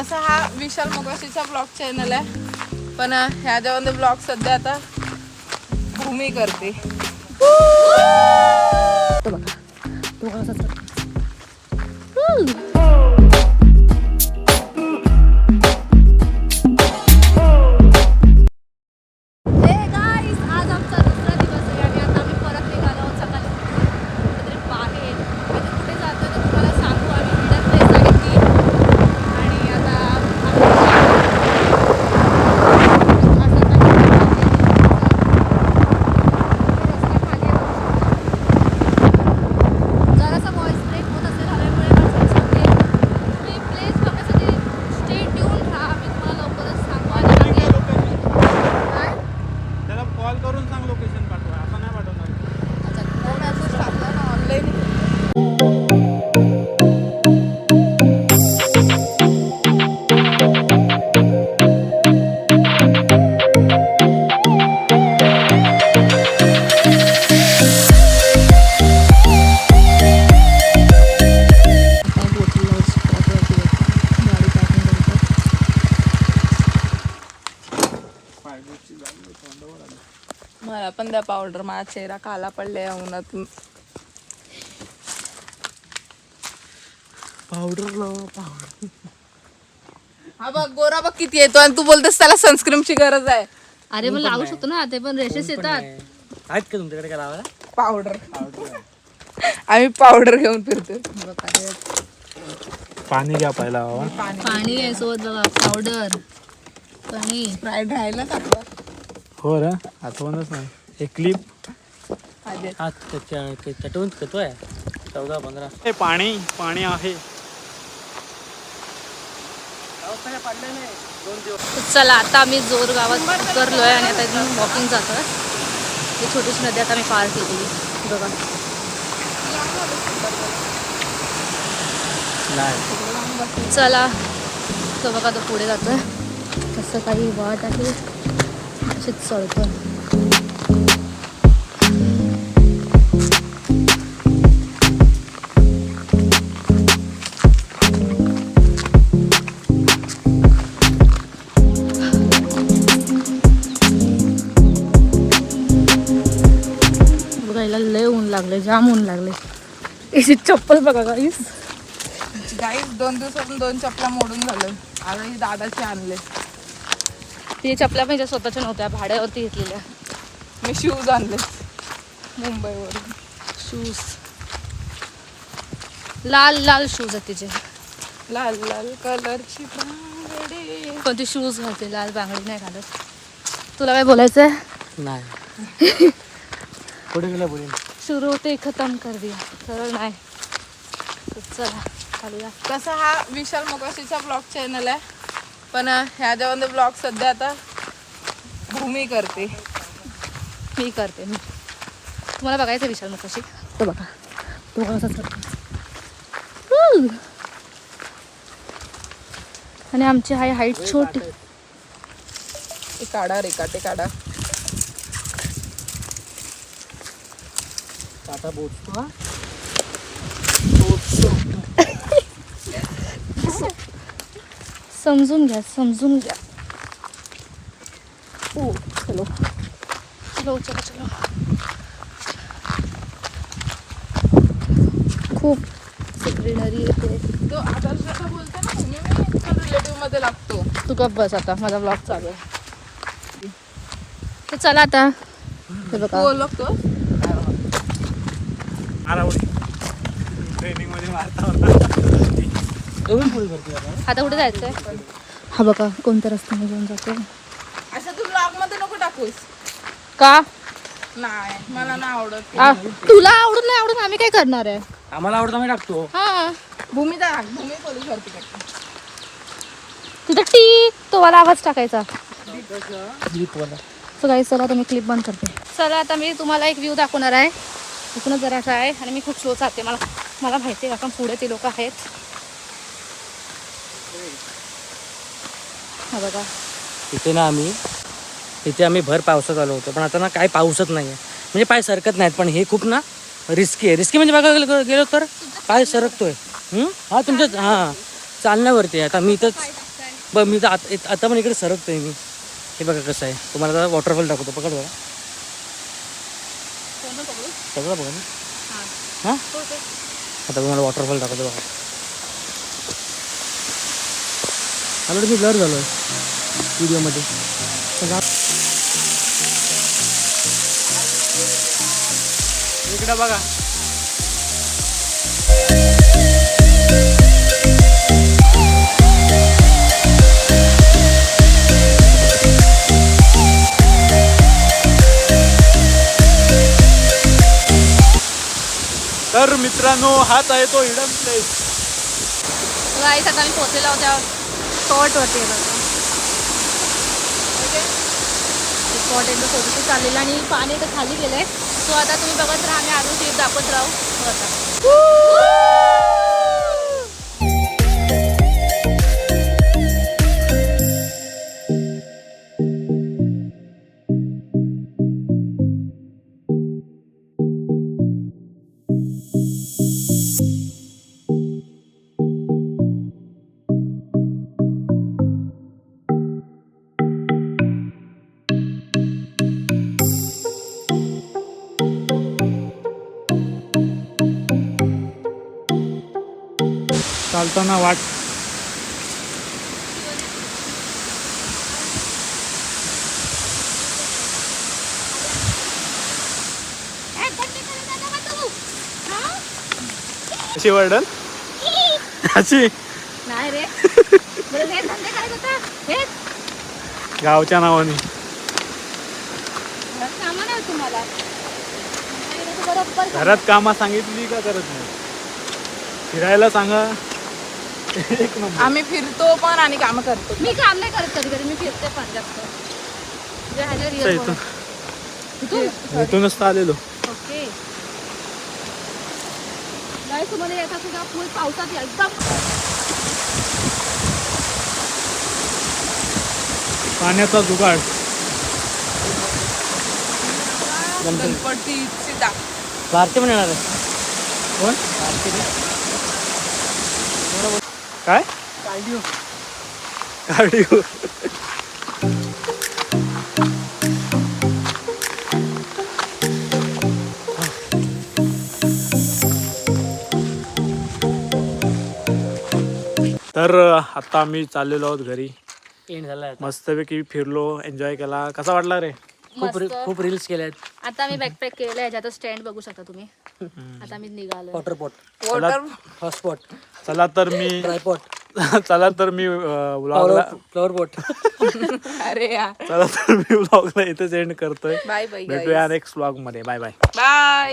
तसा हा विशाल मोकाशीचा blog channel आहे, पण ह्याच्यामध्ये ब्लॉग सध्या आता भूमी करते. मला पण द्या पावडर, माझा चेहरा काला पडले उन्हातून. पावडर हा बघ गोरा बघ किती येतो आणि तू बोलतोस त्याला सनस्क्रीमची गरज आहे. अरे पण लावू शकतो ना, ते पण रेशेस येतात. आहेत का तुमच्याकडे काय लावायला? पावडर आम्ही पावडर घेऊन फिरतो. पाणी घ्या पहिला. पाणी आहे सोबत बघा, पावडर, पाणी. फ्राईड राहिला टाकला. हो रे, आठवणच नाही. एक क्लिप चटवून करतोय 14-15. पाणी पाणी आहे. चला आता आम्ही जोर गावात उतरलोय आणि आता इथून वॉकिंग जातोय. ही छोटीशी नदी आता मी पार केली बघा. चला तो बघा, तो पुढे जातोय. असं काही वाट आहे, अशीच चढतोय. बघायला लय ऊन लागले, जाम ऊन लागले. याची चप्पल बघा गाईस. गाईस 2 दिवसातून 2 चपला मोडून झालं. आता ही दादाची आणले. ती चपल्या माझ्या स्वतःच्या नव्हत्या, भाड्यावरती घेतलेल्या. मी शूज आणले मुंबईवरून. शूज लाल लाल शूज आहेत तिचे, लाल लाल कलरची बांगडी. पण ती शूज घालते, लाल बांगडी नाही घालत. तुला काय बोलायचंय? नाही. पुढे गेला बोलीन. सुरू होते खतम कर दिया, सरळ नाही. चला चालूया. तसा हा विशाल मोकाशीचा ब्लॉग चॅनल आहे, पण ह्याच्यामध्ये ब्लॉग सध्या आता भूमी करते. मी करते. तुम्हाला बघायचं विशाल मोकाशी? तो बघा, तो कसा करतो. आणि आमची हाय हाईट छोटी. ते काढा रेकाटे काढा. टाटा बोट. समजून घ्या, समजून घ्या. ओ चलो चलो चलो चलो. खूप ग्रीनरी येते. तो आदर्श आता बोलते ना, मी रिलेटिव्ह मध्ये लागतो. तू गप बस, आता माझा ब्लॉग चालू आहे. तर चला आता. हे बघा, ओळखतो ट्रेनिंग मध्ये मारता होता. आता कुठे जायचंय? हा बघा कोणत्या रस्त्याने घेऊन जातो. असं तू ब्लॉग मध्ये नको टाकूस. का नाही, मला नाही आवडत. तुला आवडून नाही आवडून आम्ही काय करणार आहे? आम्हाला आवडतं आम्ही टाकतो. हा भूमी पोलीस भरती करते. तिथं टीक तो वाला आवाज टाकायचा. क्लिपवाला. सो गाईस चला आता मी क्लिप बंद करते. चला आता मी तुम्हाला एक व्ह्यू दाखवणार आहे. इथूनच जरासा आहे आणि मी खूप स्लो चालते. मला माहिती आहे का पुढे ते लोक आहेत. हा बघा इथे ना आम्ही भर पावसात आलो होतो, पण आता ना काय पाऊसच नाही आहे. म्हणजे पाय सरकत नाहीत, पण हे खूप ना रिस्की आहे. रिस्की म्हणजे बघा गेलो तर पाय सरकतोय. हा तुमच्या चालण्यावरती आहे. आता मी इथंच बघ मी तर आता पण इकडे सरकतोय मी. हे बघा कसं आहे, तुम्हाला आता वॉटरफॉल दाखवतो. पकड बघा सगळं बघा ना. हां आता तुम्हाला वॉटरफॉल दाखवतो बघा. ऑलरेडी मी ब्लर झालो आहे व्हिडिओमध्ये. इकडं बघा. तर मित्रांनो हाच आहे तो हिडन प्लेस. गाईस आता मी पोहोचलेलो होत्या स्पॉटवरती. स्पॉट एकदम फोटोशूट चाललेलं आणि पाणी तर खाली गेलंय. सो आता तुम्ही बघत राहा, आम्ही अजून ट्रिप दाखवत राहू. चालताना वाट. अशी वर्डन अशी नाही रे, बरं हे धंदे करायचं होतं. हेच गावच्या नावाने. घरात कामं नाही तुम्हाला. बरोबर घरात कामा सांगितली का करत नाही. फिरायला सांगा एक नंबर. आम्ही फिरतो पण आणि काम करतो. मी काम नाही करत कधी कधी, मी फिरते पण जास्त. जे आहे ना रिअल इथून इथूनच तर आलेलो. ओके. नाही तुम्हाला याचा सुद्धा फुल पावसात एकदम पाण्याचा जुगाड. गणपती सीता भारती पण येणार आहे. कोण काय कार्डिओ. तर आता आम्ही चाललेलो आहोत घरी. एंड झाला आहे. मस्तपैकी फिरलो, एन्जॉय केला. कसा वाटला रे? खूप रील्स केले आहेत. आता मी बॅकपॅक केलेलं आहे. याच्यात स्टँड बघू शकता तुम्ही. आता मी निघालो. वॉटरपॉट, वॉटर हॉटस्पॉट, चला तर मी ट्रायपॉट, चला तर मी व्लॉगला फ्लॉवर पॉट. अरे यार चला तर मी व्लॉगला इथेच एंड करतोय. बाय बाय भेटूया नेक्स्ट व्लॉग मध्ये. Bye bye. बाय.